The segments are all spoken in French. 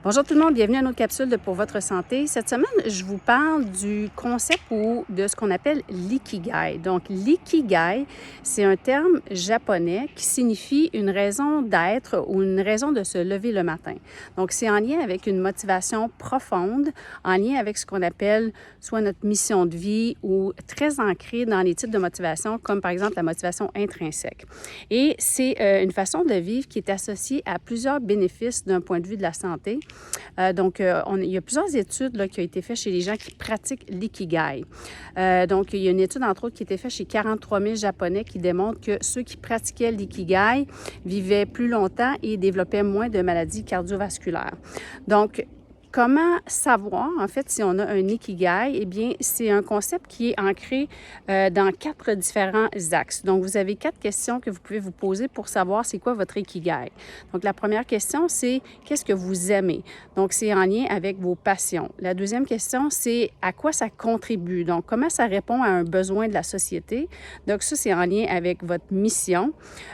Bonjour tout le monde, bienvenue à notre capsule de Pour votre santé. Cette semaine, je vous parle du concept ou de ce qu'on appelle l'ikigai. Donc, l'ikigai, c'est un terme japonais qui signifie une raison d'être ou une raison de se lever le matin. Donc, c'est en lien avec une motivation profonde, en lien avec ce qu'on appelle soit notre mission de vie ou très ancré dans les types de motivation, comme par exemple la motivation intrinsèque. Et c'est une façon de vivre qui est associée à plusieurs bénéfices d'un point de vue de la santé. Il y a plusieurs études là, qui ont été faites chez les gens qui pratiquent l'ikigai. Il y a une étude, entre autres, qui a été faite chez 43 000 Japonais qui démontre que ceux qui pratiquaient l'ikigai vivaient plus longtemps et développaient moins de maladies cardiovasculaires. Donc, comment savoir, en fait, si on a un ikigai? Eh bien, c'est un concept qui est ancré dans 4 différents axes. Donc, vous avez 4 questions que vous pouvez vous poser pour savoir c'est quoi votre ikigai. Donc, la première question, c'est qu'est-ce que vous aimez? Donc, c'est en lien avec vos passions. La deuxième question, c'est à quoi ça contribue? Donc, comment ça répond à un besoin de la société? Donc, ça, c'est en lien avec votre mission.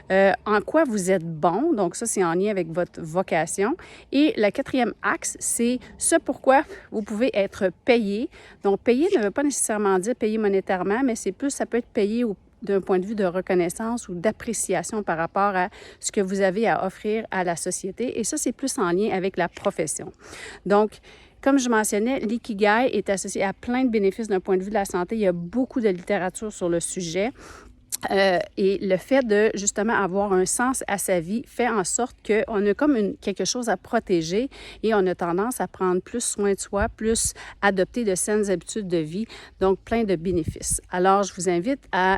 En quoi vous êtes bon? Donc, ça, c'est en lien avec votre vocation. Et le quatrième axe, c'est ce pourquoi vous pouvez être payé. Donc, payer ne veut pas nécessairement dire payer monétairement, mais c'est plus, ça peut être payé d'un point de vue de reconnaissance ou d'appréciation par rapport à ce que vous avez à offrir à la société. Et ça, c'est plus en lien avec la profession. Donc, comme je mentionnais, l'ikigai est associé à plein de bénéfices d'un point de vue de la santé. Il y a beaucoup de littérature sur le sujet. Et le fait de, justement, avoir un sens à sa vie fait en sorte qu'on a comme quelque chose à protéger et on a tendance à prendre plus soin de soi, plus adopter de saines habitudes de vie, donc plein de bénéfices. Alors, je vous invite à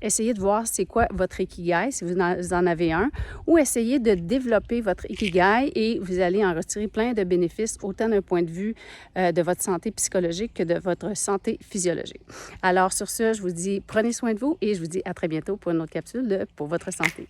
essayer de voir c'est quoi votre ikigai, si vous en avez un, ou essayer de développer votre ikigai et vous allez en retirer plein de bénéfices, autant d'un point de vue de votre santé psychologique que de votre santé physiologique. Alors, sur ce, je vous dis, prenez soin de vous et je vous dis à très bientôt pour une autre capsule de Pour votre santé.